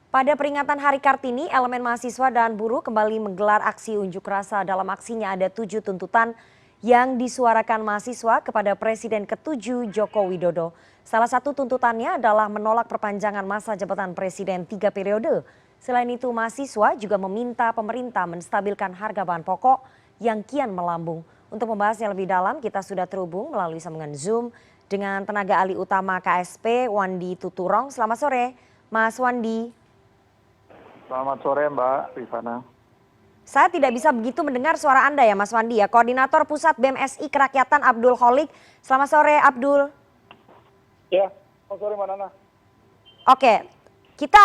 Pada peringatan Hari Kartini, elemen mahasiswa dan buruh kembali menggelar aksi unjuk rasa. Dalam aksinya ada 7 tuntutan yang disuarakan mahasiswa kepada Presiden ke-7 Joko Widodo. Salah satu tuntutannya adalah menolak perpanjangan masa jabatan Presiden 3 periode. Selain itu, mahasiswa juga meminta pemerintah menstabilkan harga bahan pokok yang kian melambung. Untuk membahasnya lebih dalam, kita sudah terhubung melalui sambungan Zoom dengan tenaga ahli utama KSP, Wandi Tuturong. Selamat sore, Mas Wandi. Selamat sore Mbak Rifana. Saya tidak bisa begitu mendengar suara Anda ya Mas Wandi ya. Koordinator Pusat BMSI Kerakyatan Abdul Kholik. Selamat sore Abdul. Ya, selamat sore Mbak Nana. Oke, kita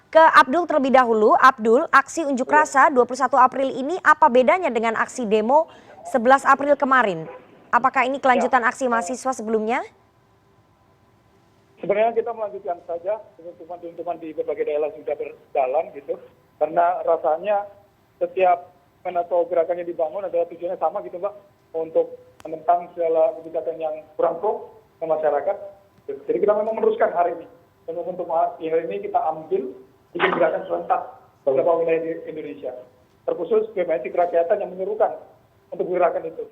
ke Abdul terlebih dahulu. Abdul, aksi unjuk rasa 21 April ini apa bedanya dengan aksi demo 11 April kemarin? Apakah ini kelanjutan aksi mahasiswa sebelumnya? Sebenarnya kita melanjutkan saja tuntutan di berbagai daerah sudah berjalan gitu. Karena rasanya setiap atau gerakan yang dibangun adalah tujuannya sama gitu Mbak. Untuk menentang segala kebijakan yang kurang pro ke masyarakat. Jadi kita memang meneruskan hari ini. Dan untuk hari ini kita ambil bikin gerakan serentak beberapa wilayah di Indonesia. Terkhusus BMSI Kerakyatan yang menyerukan untuk gerakan itu.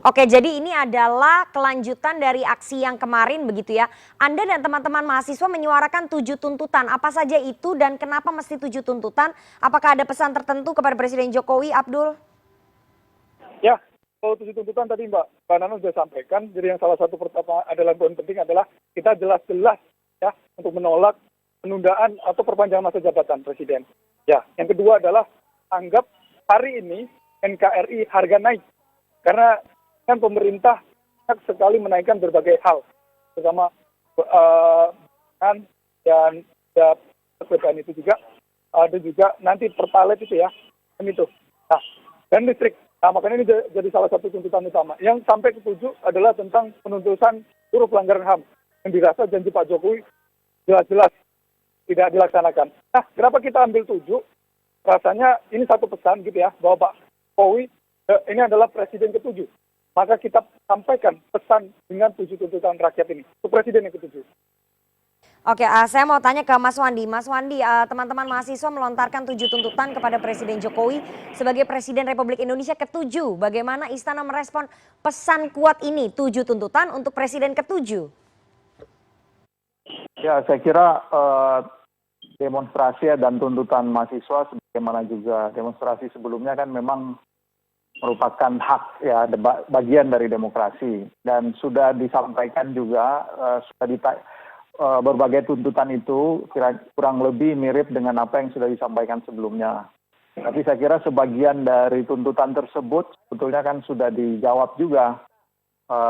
Oke, jadi ini adalah kelanjutan dari aksi yang kemarin begitu ya. Anda dan teman-teman mahasiswa menyuarakan 7 tuntutan. Apa saja itu dan kenapa mesti 7 tuntutan? Apakah ada pesan tertentu kepada Presiden Jokowi, Abdul? Ya, kalau 7 tuntutan tadi Mbak Nana sudah sampaikan. Jadi yang salah satu pertama adalah poin penting adalah kita jelas-jelas ya untuk menolak penundaan atau perpanjangan masa jabatan Presiden. Ya, yang kedua adalah anggap hari ini NKRI harga naik. Karena kan pemerintah sekali menaikkan berbagai hal, terutama dan perbedaan itu juga ada juga nanti pertalite itu ya, itu. Nah, dan listrik. Nah, makanya ini jadi salah satu tuntutan utama. Yang sampai ke 7 adalah tentang penuntutan seluruh pelanggaran HAM yang dirasa janji Pak Jokowi jelas-jelas tidak dilaksanakan. Nah, kenapa kita ambil 7? Rasanya ini satu pesan gitu ya, bahwa Pak Jokowi ini adalah Presiden ke-7. Maka kita sampaikan pesan dengan 7 tuntutan rakyat ini. Itu Presiden yang ke-7. Oke, saya mau tanya ke Mas Wandi. Mas Wandi, teman-teman mahasiswa melontarkan 7 tuntutan kepada Presiden Jokowi sebagai Presiden Republik Indonesia ke-7. Bagaimana Istana merespon pesan kuat ini, 7 tuntutan untuk Presiden ke-7? Ya, saya kira demonstrasi dan tuntutan mahasiswa sebagaimana juga demonstrasi sebelumnya kan memang merupakan hak ya, bagian dari demokrasi, dan sudah disampaikan juga berbagai tuntutan itu kurang lebih mirip dengan apa yang sudah disampaikan sebelumnya. Tapi saya kira sebagian dari tuntutan tersebut sebetulnya kan sudah dijawab juga,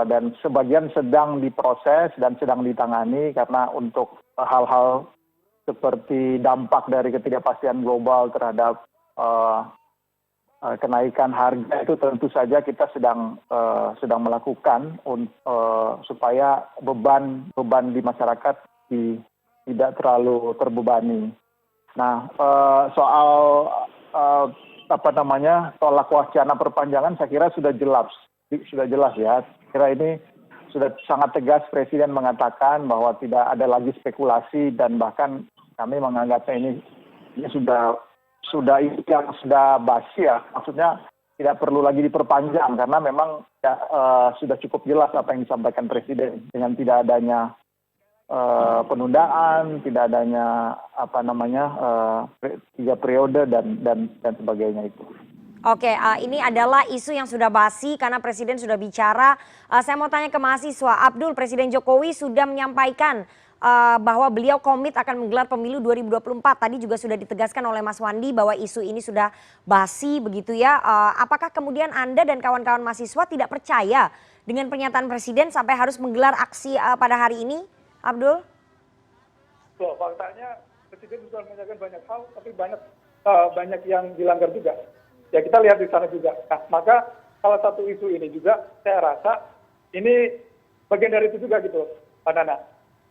dan sebagian sedang diproses dan sedang ditangani karena untuk hal-hal seperti dampak dari ketidakpastian global terhadap kenaikan harga itu tentu saja kita sedang melakukan supaya beban di masyarakat tidak terlalu terbebani. Nah, soal tolak wacana perpanjangan saya kira sudah jelas ya. Kira ini sudah sangat tegas Presiden mengatakan bahwa tidak ada lagi spekulasi, dan bahkan kami menganggapnya ini sudah itu yang sudah basi ya, maksudnya tidak perlu lagi diperpanjang karena memang ya, sudah cukup jelas apa yang disampaikan Presiden dengan tidak adanya penundaan, tidak adanya 3 periode dan sebagainya itu. Oke, ini adalah isu yang sudah basi karena Presiden sudah bicara. Saya mau tanya ke mahasiswa, Abdul, Presiden Jokowi sudah menyampaikan bahwa beliau komit akan menggelar pemilu 2024. Tadi juga sudah ditegaskan oleh Mas Wandi bahwa isu ini sudah basi begitu ya. Apakah kemudian Anda dan kawan-kawan mahasiswa tidak percaya dengan pernyataan Presiden sampai harus menggelar aksi pada hari ini, Abdul? Loh, faktanya Presiden sudah menyatakan banyak hal, tapi banyak yang dilanggar juga. Ya kita lihat di sana juga. Nah, maka salah satu isu ini juga saya rasa ini bagian dari itu juga gitu, Pak Nana.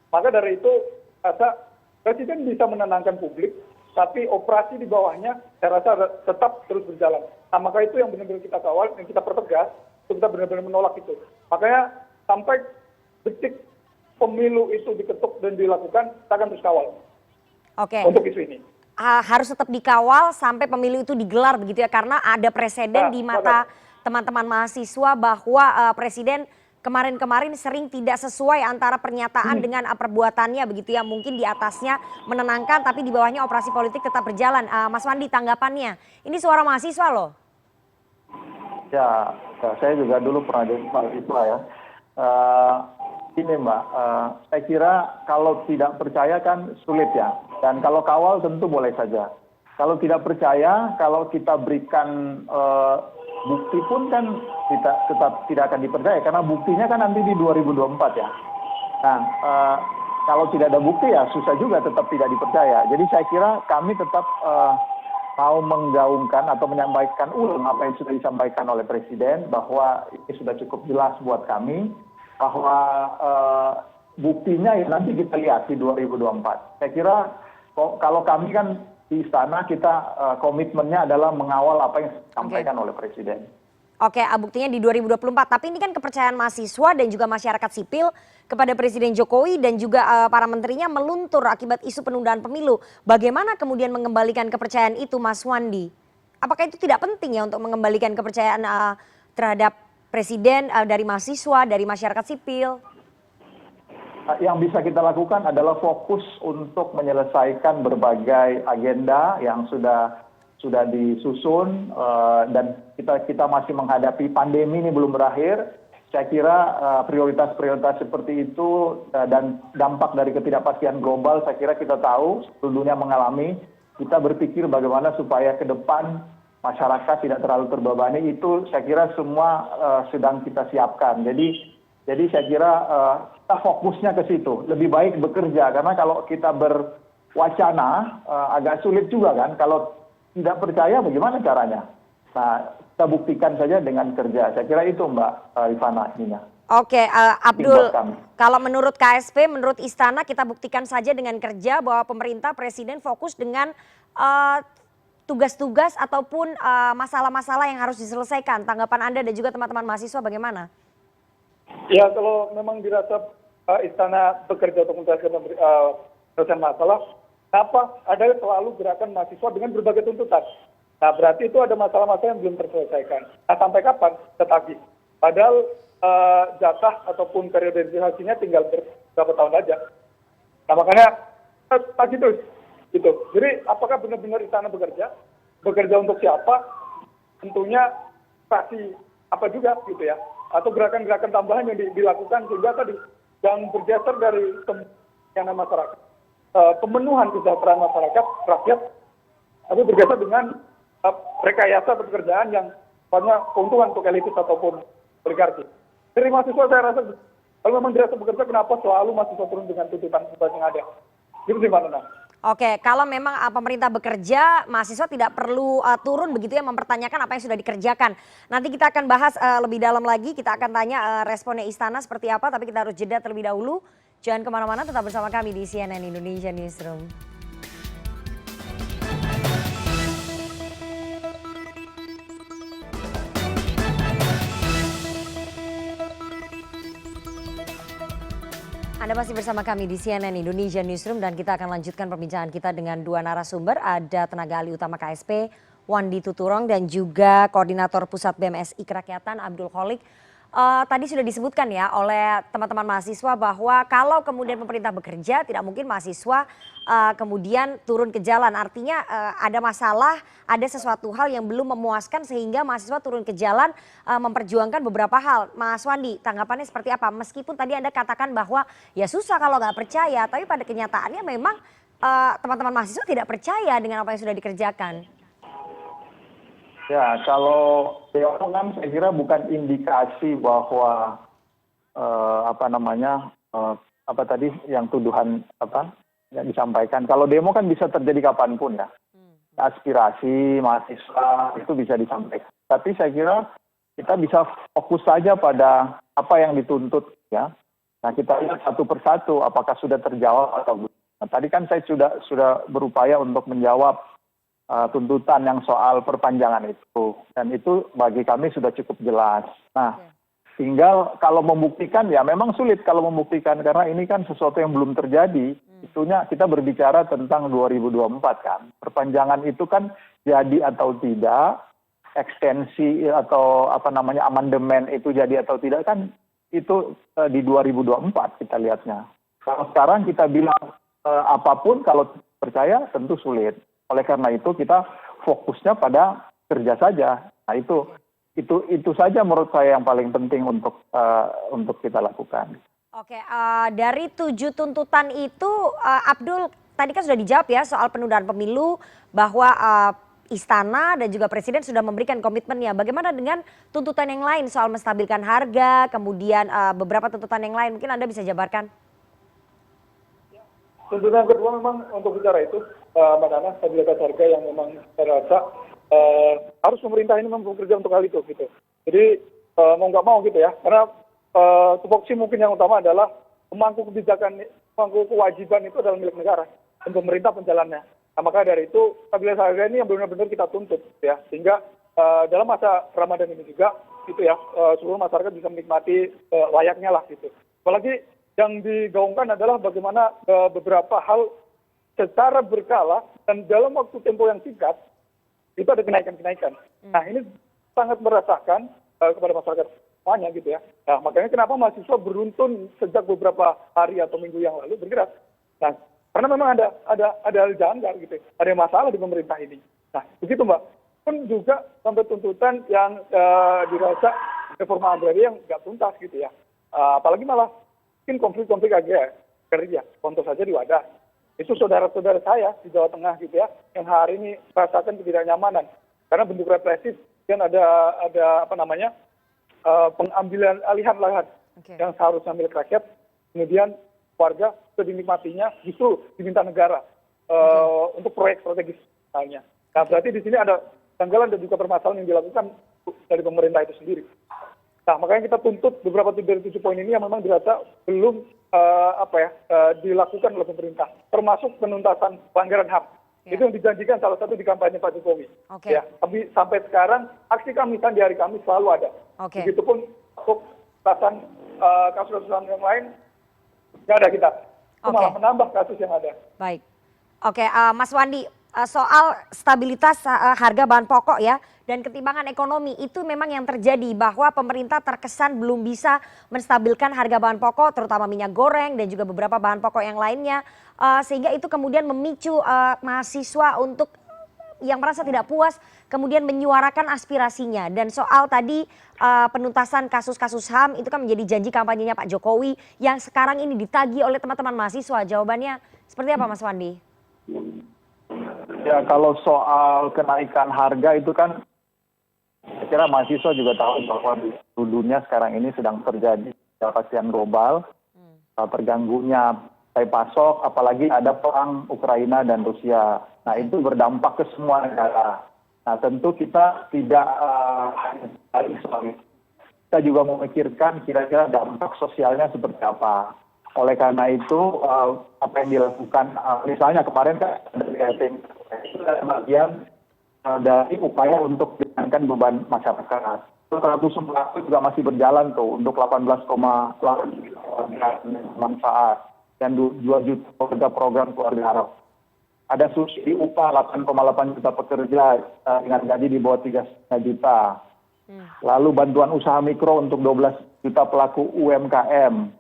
Maka dari itu, rasa Presiden bisa menenangkan publik, tapi operasi di bawahnya saya rasa tetap terus berjalan. Nah, maka itu yang benar-benar kita kawal, yang kita pertegas, kita benar-benar menolak itu. Makanya sampai detik pemilu itu diketuk dan dilakukan, kita akan terus kawal. Oke. untuk isu ini. Harus tetap dikawal sampai pemilu itu digelar begitu ya, karena ada preseden Nah, di mata teman-teman mahasiswa bahwa presiden kemarin-kemarin sering tidak sesuai antara pernyataan dengan perbuatannya begitu ya, mungkin di atasnya menenangkan tapi di bawahnya operasi politik tetap berjalan. Mas Wandi, tanggapannya, ini suara mahasiswa loh. Ya, saya juga dulu pernah jadi mahasiswa ya. Ini Mbak, saya kira kalau tidak percaya kan sulit ya. Dan kalau kawal tentu boleh saja. Kalau tidak percaya, kalau kita berikan bukti pun kan kita tetap tidak akan dipercaya. Karena buktinya kan nanti di 2024 ya. Nah, kalau tidak ada bukti ya susah juga tetap tidak dipercaya. Jadi saya kira kami tetap mau menggaungkan atau menyampaikan ulang apa yang sudah disampaikan oleh Presiden, bahwa ini sudah cukup jelas buat kami, bahwa buktinya ya nanti kita lihat di 2024. Saya kira kalau kami kan di istana, kita komitmennya adalah mengawal apa yang disampaikan oleh Presiden. Oke, buktinya di 2024. Tapi ini kan kepercayaan mahasiswa dan juga masyarakat sipil kepada Presiden Jokowi dan juga para menterinya meluntur akibat isu penundaan pemilu. Bagaimana kemudian mengembalikan kepercayaan itu, Mas Wandi? Apakah itu tidak penting ya untuk mengembalikan kepercayaan terhadap Presiden dari mahasiswa, dari masyarakat sipil? Yang bisa kita lakukan adalah fokus untuk menyelesaikan berbagai agenda yang sudah disusun, dan kita masih menghadapi pandemi ini belum berakhir. Saya kira prioritas-prioritas seperti itu dan dampak dari ketidakpastian global, saya kira kita tahu seluruh dunia mengalami. Kita berpikir bagaimana supaya ke depan masyarakat tidak terlalu terbebani, itu saya kira semua sedang kita siapkan. Jadi saya kira kita fokusnya ke situ. Lebih baik bekerja, karena kalau kita berwacana agak sulit juga kan. Kalau tidak percaya bagaimana caranya? Nah, kita buktikan saja dengan kerja. Saya kira itu Mbak Rifana ininya. Oke, Abdul, kalau menurut KSP, menurut Istana, kita buktikan saja dengan kerja bahwa pemerintah, Presiden fokus dengan tugas-tugas ataupun masalah-masalah yang harus diselesaikan. Tanggapan Anda dan juga teman-teman mahasiswa bagaimana? Ya, kalau memang dirasa Istana bekerja untuk menyelesaikan masalah, kenapa ada selalu gerakan mahasiswa dengan berbagai tuntutan? Nah, berarti itu ada masalah-masalah yang belum terselesaikan. Nah, sampai kapan? Tetagih. Padahal jatah ataupun periodisasinya tinggal beberapa tahun aja. Nah, makanya tagih terus. Gitu. Jadi, apakah benar-benar Istana bekerja? Bekerja untuk siapa? Tentunya pasti apa juga gitu ya. Atau gerakan-gerakan tambahan yang dilakukan sehingga tadi yang bergeser dari kepentingan masyarakat, pemenuhan kesejahteraan masyarakat, rakyat, tapi bergeser dengan rekayasa pekerjaan yang banyak keuntungan untuk elitis ataupun oligarki. Dari mahasiswa saya rasa, kalau memang dirasa bekerja, kenapa selalu mahasiswa turun dengan tuntutan yang ada? Gitu sih Mbak Nana. Oke, kalau memang pemerintah bekerja, mahasiswa tidak perlu turun begitu ya mempertanyakan apa yang sudah dikerjakan. Nanti kita akan bahas lebih dalam lagi, kita akan tanya responnya Istana seperti apa, tapi kita harus jeda terlebih dahulu. Jangan kemana-mana, tetap bersama kami di CNN Indonesia Newsroom. Anda masih bersama kami di CNN Indonesia Newsroom dan kita akan lanjutkan perbincangan kita dengan dua narasumber. Ada tenaga ahli utama KSP, Wandi Tuturong, dan juga Koordinator Pusat BMSI Kerakyatan, Abdul Kholik. Tadi sudah disebutkan ya oleh teman-teman mahasiswa bahwa kalau kemudian pemerintah bekerja, tidak mungkin mahasiswa kemudian turun ke jalan. Artinya ada masalah, ada sesuatu hal yang belum memuaskan sehingga mahasiswa turun ke jalan memperjuangkan beberapa hal. Mas Wandi, tanggapannya seperti apa? Meskipun tadi Anda katakan bahwa ya susah kalau nggak percaya, tapi pada kenyataannya memang teman-teman mahasiswa tidak percaya dengan apa yang sudah dikerjakan. Ya, kalau demo kan saya kira bukan indikasi bahwa apa tadi yang tuduhan yang disampaikan. Kalau demo kan bisa terjadi kapanpun ya. Aspirasi mahasiswa itu bisa disampaikan. Tapi saya kira kita bisa fokus saja pada apa yang dituntut ya. Nah, kita lihat satu persatu apakah sudah terjawab atau belum. Nah, tadi kan saya sudah berupaya untuk menjawab tuntutan yang soal perpanjangan itu, dan itu bagi kami sudah cukup jelas. Nah, Tinggal kalau membuktikan ya memang sulit kalau membuktikan karena ini kan sesuatu yang belum terjadi. Itunya kita berbicara tentang 2024 kan. Perpanjangan itu kan jadi atau tidak, ekstensi atau amandemen itu jadi atau tidak kan itu di 2024 kita lihatnya. Kalau sekarang kita bilang apapun kalau percaya tentu sulit. Oleh karena itu kita fokusnya pada kerja saja. Nah itu saja menurut saya yang paling penting untuk kita lakukan. Oke, dari 7 tuntutan itu, Abdul tadi kan sudah dijawab ya soal penundaan pemilu bahwa Istana dan juga Presiden sudah memberikan komitmennya. Bagaimana dengan tuntutan yang lain soal menstabilkan harga, kemudian beberapa tuntutan yang lain mungkin Anda bisa jabarkan? Tuntutan kedua memang untuk bicara itu, Mbak Nana, stabilitas harga yang memang saya rasa harus pemerintah ini memang bekerja untuk hal itu gitu. Jadi mau nggak mau gitu ya, karena tupoksi mungkin yang utama adalah pemangku kebijakan, pemangku kewajiban itu adalah milik negara dan pemerintah penjalannya. Nah, maka dari itu stabilitas harga ini yang benar-benar kita tuntut ya, sehingga dalam masa Ramadan ini juga gitu ya, seluruh masyarakat bisa menikmati layaknya lah gitu. Apalagi yang digaungkan adalah bagaimana beberapa hal secara berkala dan dalam waktu tempo yang singkat itu ada kenaikan-kenaikan. Nah ini sangat merasakan kepada masyarakat semuanya gitu ya. Nah makanya kenapa mahasiswa beruntun sejak beberapa hari atau minggu yang lalu bergerak. Nah karena memang ada hal janggal gitu, ada masalah di pemerintah ini. Nah begitu Mbak. Pun juga sampai tuntutan yang dirasa reforma agraria yang nggak tuntas gitu ya. Apalagi malah mungkin konflik-konflik agraria. Contoh saja di Wadah. Itu saudara-saudara saya di Jawa Tengah gitu ya, yang hari ini merasakan ketidaknyamanan karena bentuk represif dan ada pengambilan alihan lahan yang seharusnya milik rakyat, kemudian warga sudah dinikmatinya justru diminta negara untuk proyek strategis misalnya. Nah berarti di sini ada janggalan dan juga permasalahan yang dilakukan dari pemerintah itu sendiri. Nah makanya kita tuntut beberapa dari 7 poin ini yang memang dirasa belum dilakukan oleh pemerintah, termasuk penuntasan pelanggaran HAM. Ya. Itu yang dijanjikan salah satu di kampanye Pak Jokowi. Okay. Ya, tapi sampai sekarang aksi Kamisan di hari Kamis selalu ada. Okay. Begitupun untuk kasus-kasus yang lain nggak ada kita. Itu malah menambah kasus yang ada. Baik. Oke, Mas Wandi, soal stabilitas harga bahan pokok ya dan ketimbangan ekonomi itu memang yang terjadi bahwa pemerintah terkesan belum bisa menstabilkan harga bahan pokok terutama minyak goreng dan juga beberapa bahan pokok yang lainnya sehingga itu kemudian memicu mahasiswa untuk yang merasa tidak puas kemudian menyuarakan aspirasinya. Dan soal tadi penuntasan kasus-kasus HAM itu kan menjadi janji kampanyenya Pak Jokowi yang sekarang ini ditagih oleh teman-teman mahasiswa. Jawabannya seperti apa Mas Wandi? Ya kalau soal kenaikan harga itu kan saya kira mahasiswa juga tahu bahwa di dunia sekarang ini sedang terjadi ketidakpastian global, terganggunya pasok, apalagi ada perang Ukraina dan Rusia. Nah itu berdampak ke semua negara. Nah tentu kita tidak hanya soal itu. Kita juga memikirkan kira-kira dampak sosialnya seperti apa. Oleh karena itu apa yang dilakukan, misalnya kemarin kan dari RT itu adalah bagian dari upaya untuk meringankan beban masyarakat. Kartu sembako juga masih berjalan tuh untuk 18,8 manfaat dan 2 juta program keluarga Arab. Ada subsidi upah 8,8 juta pekerja dengan gaji di bawah 3,5 juta. Lalu bantuan usaha mikro untuk 12 juta pelaku UMKM.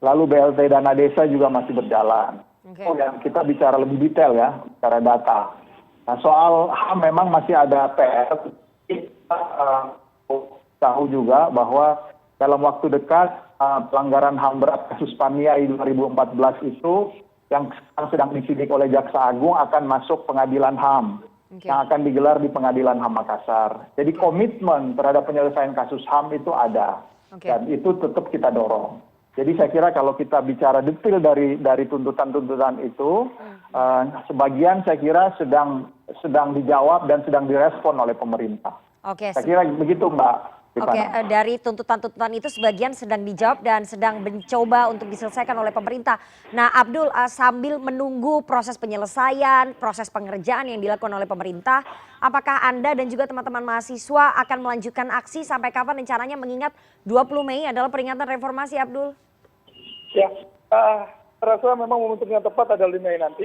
Lalu BLT dana desa juga masih berjalan. Dan kita bicara lebih detail ya, bicara data. Nah soal HAM memang masih ada PR. Kita tahu juga bahwa dalam waktu dekat pelanggaran HAM berat kasus Paniai 2014 itu yang sedang disidik oleh Jaksa Agung akan masuk pengadilan HAM. Yang akan digelar di Pengadilan HAM Makassar. Jadi komitmen terhadap penyelesaian kasus HAM itu ada. Dan itu tetap kita dorong. Jadi saya kira kalau kita bicara detail dari tuntutan-tuntutan itu, sebagian saya kira sedang dijawab dan sedang direspon oleh pemerintah. Saya kira begitu Mbak. Oke, dari tuntutan-tuntutan itu sebagian sedang dijawab dan sedang mencoba untuk diselesaikan oleh pemerintah. Nah, Abdul, sambil menunggu proses penyelesaian, proses pengerjaan yang dilakukan oleh pemerintah, apakah Anda dan juga teman-teman mahasiswa akan melanjutkan aksi sampai kapan rencananya, mengingat 20 Mei adalah peringatan reformasi, Abdul? Ya, saya rasa memang momentum yang tepat adalah 5 Mei nanti.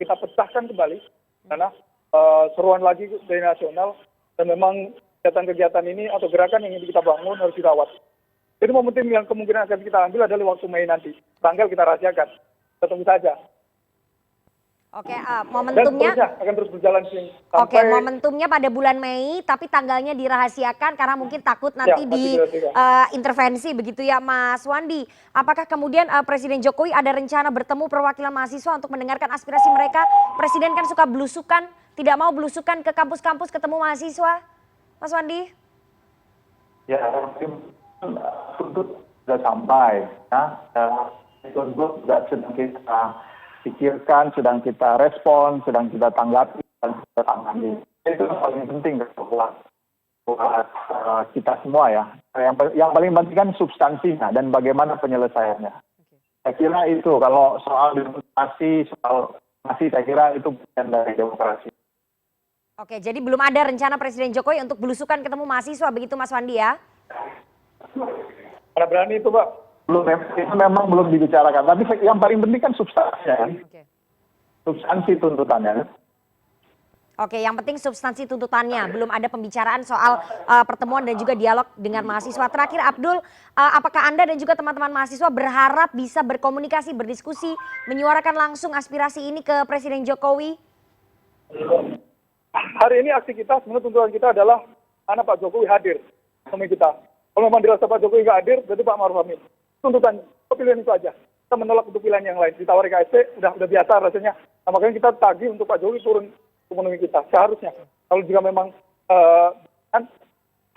Kita pecahkan kembali, karena seruan lagi dari nasional, dan memang kegiatan-kegiatan ini atau gerakan yang ingin kita bangun harus dirawat. Jadi momentum yang kemungkinan akan kita ambil adalah waktu Mei nanti. Tanggal kita rahasiakan. Kita tunggu saja. Oke, Dan momentumnya. seterusnya akan terus berjalan sampai. Oke, momentumnya pada bulan Mei, tapi tanggalnya dirahasiakan karena mungkin takut nanti intervensi begitu ya, Mas Wandi. Apakah kemudian Presiden Jokowi ada rencana bertemu perwakilan mahasiswa untuk mendengarkan aspirasi mereka? Presiden kan suka belusukan, tidak mau belusukan ke kampus-kampus ketemu mahasiswa, Mas Wandi? Ya, tuntut sudah sampai, ya. Tuntut sudah sedang kita pikirkan, sedang kita respon, sedang kita tanggapi, dan kita tangani. Itu yang paling penting buat kita semua ya. Yang paling penting kan substansinya dan bagaimana penyelesaiannya. Saya kira itu, kalau soal demokrasi, soal masih saya kira itu bagian dari demokrasi. Oke, jadi belum ada rencana Presiden Jokowi untuk belusukan ketemu mahasiswa, begitu Mas Wandi ya? Mana berani itu, Pak? Belum, itu memang belum dibicarakan. Tapi yang paling penting kan substansinya kan. Oke. Substansi tuntutannya. Oke, yang penting substansi tuntutannya. Belum ada pembicaraan soal pertemuan dan juga dialog dengan mahasiswa. Terakhir, Abdul, apakah Anda dan juga teman-teman mahasiswa berharap bisa berkomunikasi, berdiskusi, menyuarakan langsung aspirasi ini ke Presiden Jokowi? Hari ini aksi kita, sebenarnya tuntutan kita adalah anak Pak Jokowi hadir sama kita. Kalau memang dirasa Pak Jokowi nggak hadir, berarti Pak Maruf Amin. Tuntutan, pilihan itu aja. Kita menolak untuk pilihan yang lain. Ditawari KSP, udah biasa rasanya. Nah, makanya kita tagih untuk Pak Jokowi turun memenuhi kita. Seharusnya. Kalau jika memang kan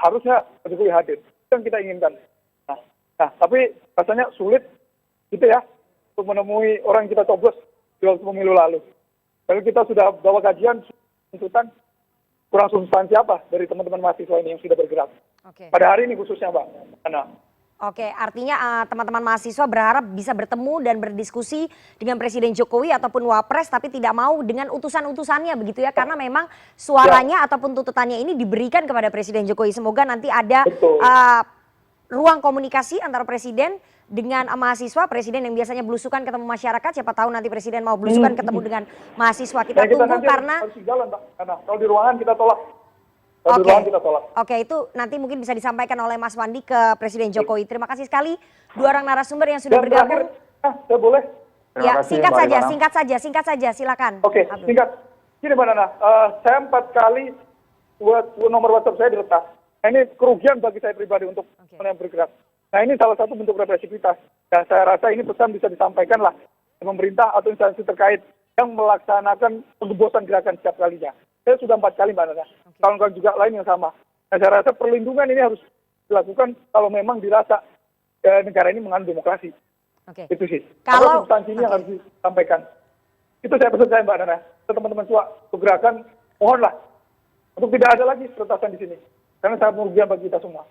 harusnya Pak Jokowi hadir. Itu yang kita inginkan. Nah, tapi rasanya sulit gitu ya untuk menemui orang yang kita coblos di waktu pemilu lalu. Kalau kita sudah bawa kajian tuntutan, kurang substansi apa dari teman-teman mahasiswa ini yang sudah bergerak. Oke. Pada hari ini khususnya, Mbak. Oke, artinya teman-teman mahasiswa berharap bisa bertemu dan berdiskusi dengan Presiden Jokowi ataupun Wapres, tapi tidak mau dengan utusan-utusannya begitu ya, karena memang suaranya ataupun tuntutannya ini diberikan kepada Presiden Jokowi. Semoga nanti ada ruang komunikasi antara Presiden dengan mahasiswa, Presiden yang biasanya belusukan ketemu masyarakat, siapa tahu nanti Presiden mau belusukan ketemu dengan mahasiswa. Kita tunggu karena harus jalan, Mbak. Kalau di ruangan kita tolak. Oke, itu nanti mungkin bisa disampaikan oleh Mas Wandi ke Presiden Jokowi. Terima kasih sekali dua orang narasumber yang sudah bergabung. Saya boleh? Ya, singkat saja, silakan. Oke, singkat. Gini Mbak Nana, saya 4 kali buat nomor WhatsApp saya diretas. Nah, ini kerugian bagi saya pribadi untuk yang bergerak. Nah, ini salah satu bentuk represivitas. Dan saya rasa ini pesan bisa disampaikan lah ke pemerintah atau instansi terkait yang melaksanakan pengebosan gerakan setiap kalinya. Saya sudah 4 kali Mbak Nana. Kawan-kawan juga lain yang sama. Nah, saya rasa perlindungan ini harus dilakukan kalau memang dirasa negara ini mengandung demokrasi. Itu sih. Kalau substansinya harus disampaikan. Itu saya pesan saya Mbak Nana. Teman-teman tua gerakan, mohonlah untuk tidak ada lagi peretasan di sini. Karena sangat merugikan bagi kita semua.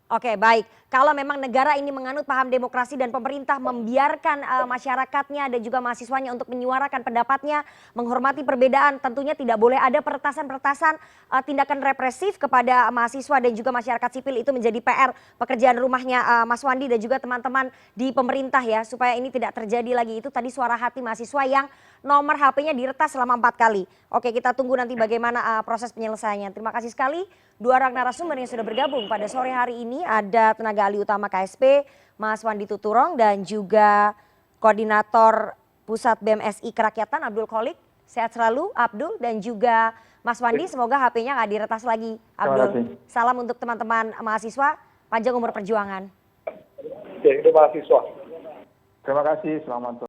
Oke, baik. Kalau memang negara ini menganut paham demokrasi dan pemerintah membiarkan masyarakatnya dan juga mahasiswanya untuk menyuarakan pendapatnya, menghormati perbedaan, tentunya tidak boleh ada peretasan-peretasan tindakan represif kepada mahasiswa dan juga masyarakat sipil. Itu menjadi PR pekerjaan rumahnya Mas Wandi dan juga teman-teman di pemerintah ya, supaya ini tidak terjadi lagi. Itu tadi suara hati mahasiswa yang nomor HP-nya diretas selama 4 kali. Oke, kita tunggu nanti bagaimana proses penyelesaiannya. Terima kasih sekali dua orang narasumber yang sudah bergabung pada sore hari ini. Ada tenaga ahli utama KSP, Mas Wandi Tuturong, dan juga Koordinator Pusat BMSI Kerakyatan, Abdul Kholik. Sehat selalu, Abdul, dan juga Mas Wandi. Semoga HP-nya nggak diretas lagi, Abdul. Salam untuk teman-teman mahasiswa, panjang umur perjuangan. Oke, itu mahasiswa. Terima kasih, selamat sore.